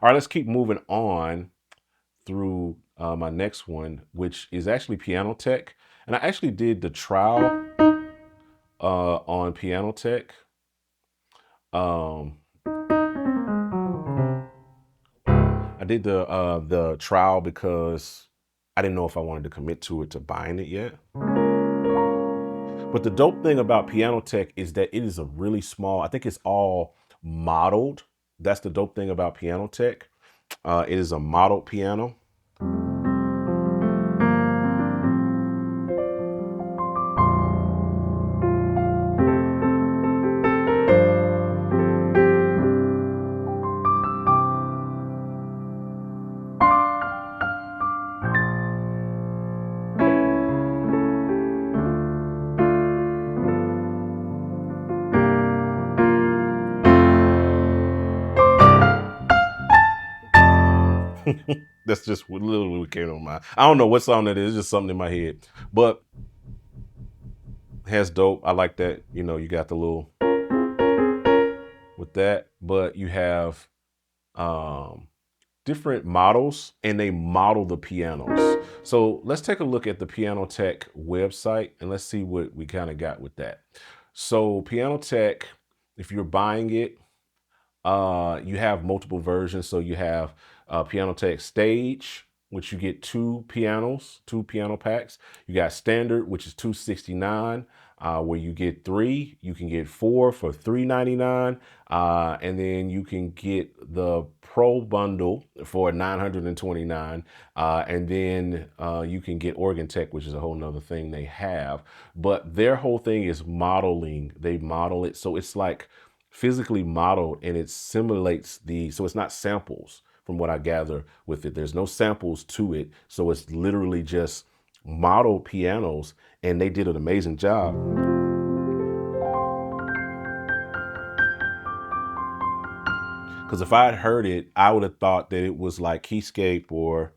All right, let's keep moving on through my next one, which is actually PianoTeq. And I actually did the trial on PianoTeq. Um, I did the trial because I didn't know if I wanted to commit to it to buying it yet. But the dope thing about PianoTeq is that it is a really small, I think it's all modeled. That's the dope thing about PianoTeq. It is a modeled piano. That's just what literally came to mind. I don't know what song that is. It's just something in my head. But has dope. I like that. You know, you got the little with that, but you have different models and they model the pianos. So let's take a look at the PianoTeq website and let's see what we kind of got with that. So PianoTeq, if you're buying it, you have multiple versions. So you have PianoTeq Stage, which you get two piano packs. You got Standard, which is $269, where you get three. You can get four for $399, and then you can get the Pro bundle for $929, and then you can get OrganTeq, which is a whole nother thing they have. But their whole thing is modeling. They model it, so it's like physically modeled, and it simulates so it's not samples from what I gather with it. There's no samples to it. So it's literally just model pianos, and they did an amazing job. Because if I had heard it, I would have thought that it was like Keyscape or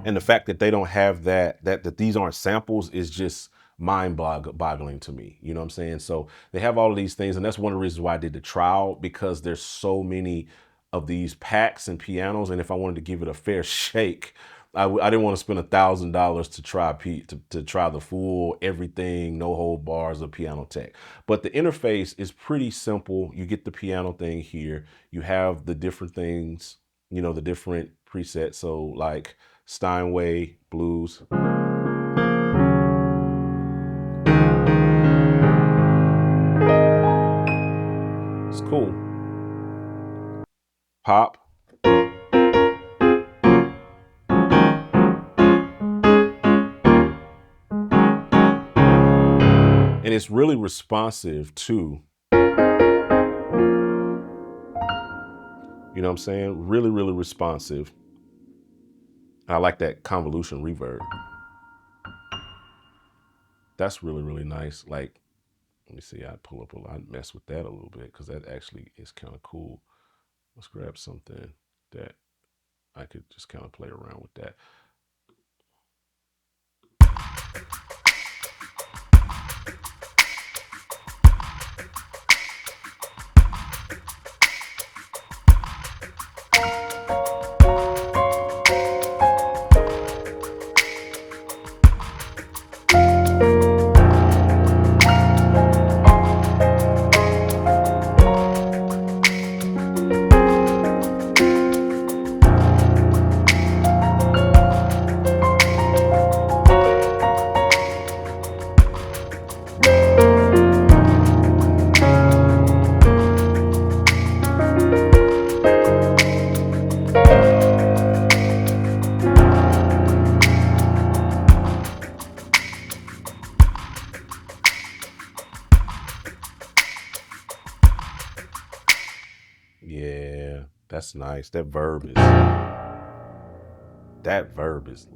and the fact that they don't have that these aren't samples is just mind-boggling to me. You know what I'm saying? So they have all of these things, and that's one of the reasons why I did the trial, because there's so many of these packs and pianos, and if I wanted to give it a fair shake, I didn't want to spend $1,000 to try to try the full everything, no hold bars of PianoTeq. But the interface is pretty simple. You get the piano thing here. You have the different things, you know, the different presets. So like Steinway blues. It's cool. Pop. And it's really responsive too. You know what I'm saying? Really, really responsive. I like that convolution reverb. That's really, really nice. Like, let me see, I'd pull up I'd mess with that a little bit because that actually is kind of cool. Let's grab something that I could just kind of play around with that. Yeah, that's nice. That verb is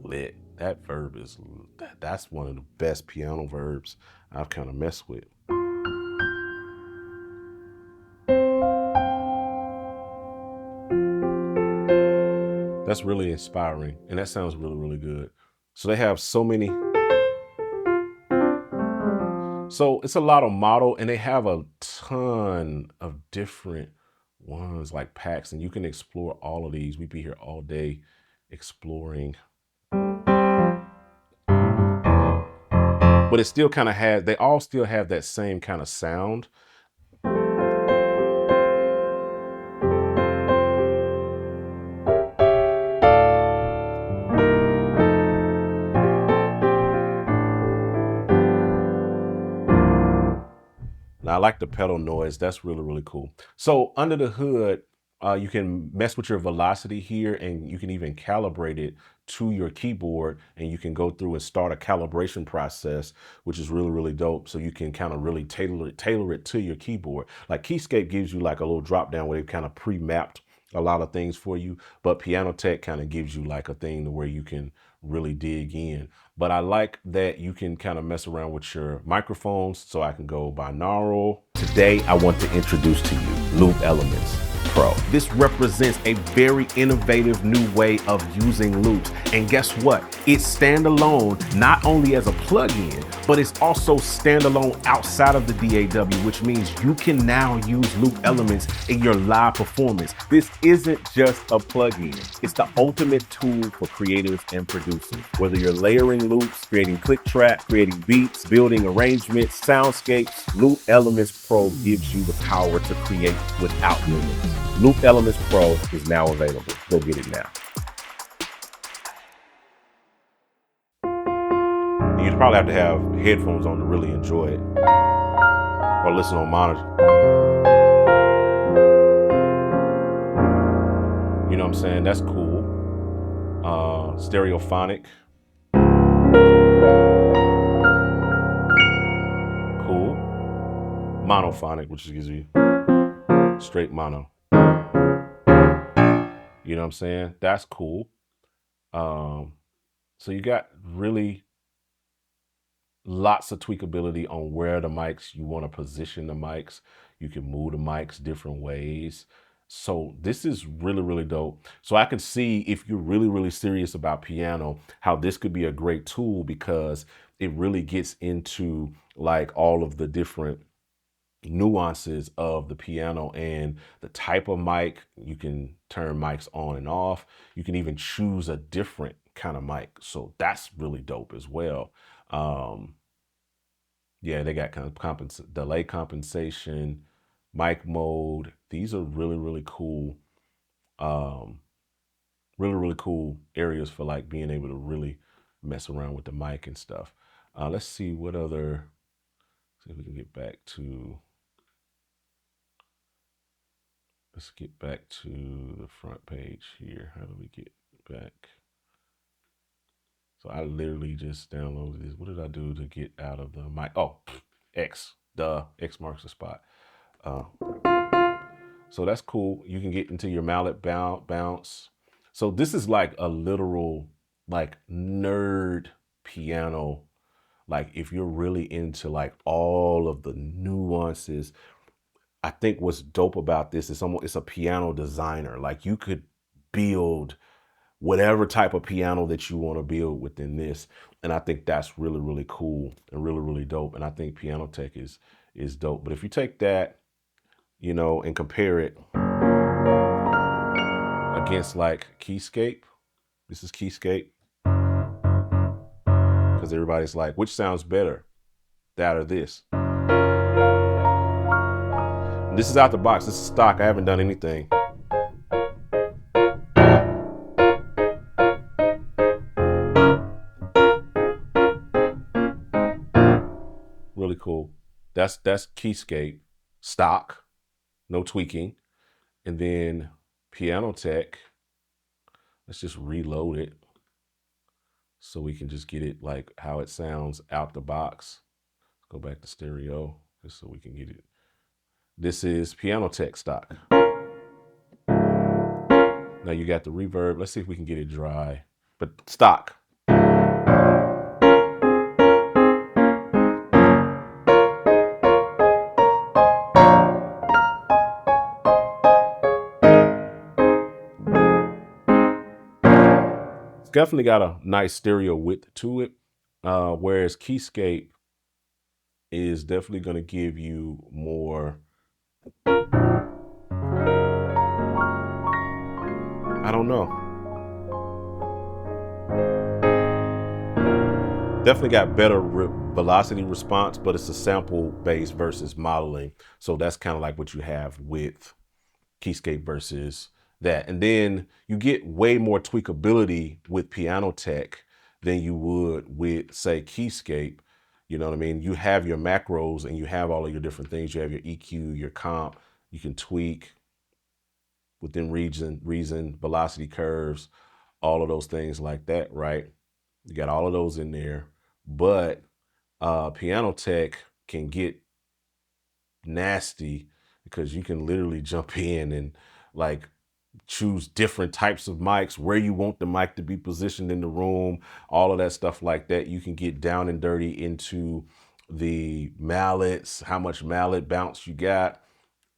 lit. That verb is that's one of the best piano verbs I've kind of messed with. That's really inspiring, and that sounds really, really good. So they have so many So it's a lot of model, and they have a ton of different ones like packs, and you can explore all of these. We'd be here all day exploring. But it still kind of had, they all still have that same kind of sound. Now, I like the pedal noise. That's really, really cool. So under the hood, you can mess with your velocity here, and you can even calibrate it to your keyboard, and you can go through and start a calibration process, which is really, really dope. So you can kind of really tailor it to your keyboard. Like Keyscape gives you like a little drop down where they've kind of pre-mapped a lot of things for you, but PianoTeq kind of gives you like a thing to where you can really dig in. But I like that you can kind of mess around with your microphones, so I can go binaural. Today, I want to introduce to you Loop Elements Pro. This represents a very innovative new way of using loops. And guess what? It's standalone, not only as a plugin, but it's also standalone outside of the DAW, which means you can now use loop elements in your live performance. This isn't just a plugin. It's the ultimate tool for creatives and producers. Whether you're layering loops, creating click track, creating beats, building arrangements, soundscapes, Loop Elements Pro gives you the power to create without limits. Loop Elements Pro is now available. Go get it now. You'd probably have to have headphones on to really enjoy it, or listen on monitor. You know what I'm saying? That's cool. Stereophonic. Cool. Monophonic, which gives you straight mono. You know what I'm saying? That's cool. So you got really lots of tweakability on where the mics, you want to position the mics. You can move the mics different ways. So this is really, really dope. So I can see, if you're really, really serious about piano, how this could be a great tool, because it really gets into like all of the different nuances of the piano and the type of mic. You can turn mics on and off. You can even choose a different kind of mic. So that's really dope as well. Yeah, they got kind of delay compensation, mic mode. These are really, really cool. Really, really cool areas for like being able to really mess around with the mic and stuff. Let's see what other, see if we can get back to, let's get back to the front page here. How do we get back? So I literally just downloaded this. What did I do to get out of the mic? Oh, X. Duh. X marks the spot. So that's cool. You can get into your mallet bounce. So this is like a literal like nerd piano. Like if you're really into like all of the nuances, I think what's dope about this is it's a piano designer. Like you could build whatever type of piano that you want to build within this. And I think that's really, really cool and really, really dope. And I think PianoTeq is dope. But if you take that, you know, and compare it against like Keyscape, this is Keyscape, because everybody's like, which sounds better, that or this? And this is out the box. This is stock. I haven't done anything. Really cool. That's Keyscape, stock, no tweaking. And then PianoTeq, let's just reload it so we can just get it like how it sounds out the box. Go back to stereo just so we can get it. This is PianoTeq stock. Now you got the reverb. Let's see if we can get it dry, but stock. It's definitely got a nice stereo width to it, whereas Keyscape is definitely going to give you more, I don't know. Definitely got better velocity response, but it's a sample based versus modeling. So that's kind of like what you have with Keyscape versus that. And then you get way more tweakability with PianoTeq than you would with, say, Keyscape. You know what I mean? You have your macros and you have all of your different things. You have your EQ, your comp. You can tweak within reason, velocity curves, all of those things like that, right? You got all of those in there. But PianoTeq can get nasty because you can literally jump in and like choose different types of mics, where you want the mic to be positioned in the room, all of that stuff like that. You can get down and dirty into the mallets, how much mallet bounce you got,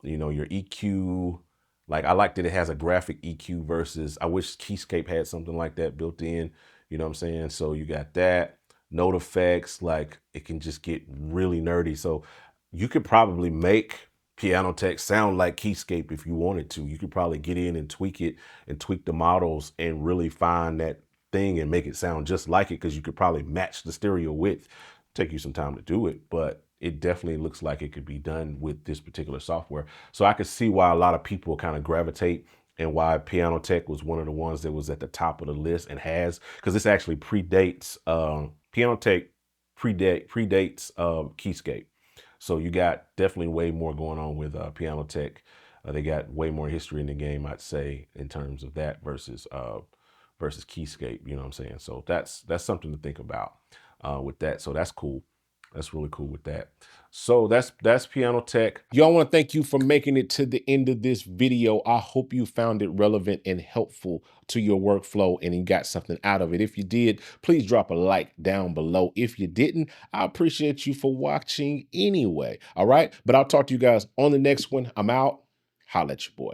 you know, your EQ. Like I like that it has a graphic EQ versus, I wish Keyscape had something like that built in, you know what I'm saying? So you got that, note effects, like it can just get really nerdy. So you could probably make PianoTeq sound like Keyscape if you wanted to. You could probably get in and tweak it and tweak the models and really find that thing and make it sound just like it, because you could probably match the stereo width. Take you some time to do it, but it definitely looks like it could be done with this particular software. So I could see why a lot of people kind of gravitate and why PianoTeq was one of the ones that was at the top of the list and has, because this actually predates, PianoTeq predates Keyscape. So you got definitely way more going on with PianoTeq. They got way more history in the game, I'd say, in terms of that versus Keyscape. You know what I'm saying? So that's something to think about with that. So that's cool. That's really cool with that. So that's PianoTeq. Y'all, want to thank you for making it to the end of this video. I hope you found it relevant and helpful to your workflow and you got something out of it. If you did, please drop a like down below. If you didn't, I appreciate you for watching anyway. All right. But I'll talk to you guys on the next one. I'm out. Holla at your boy.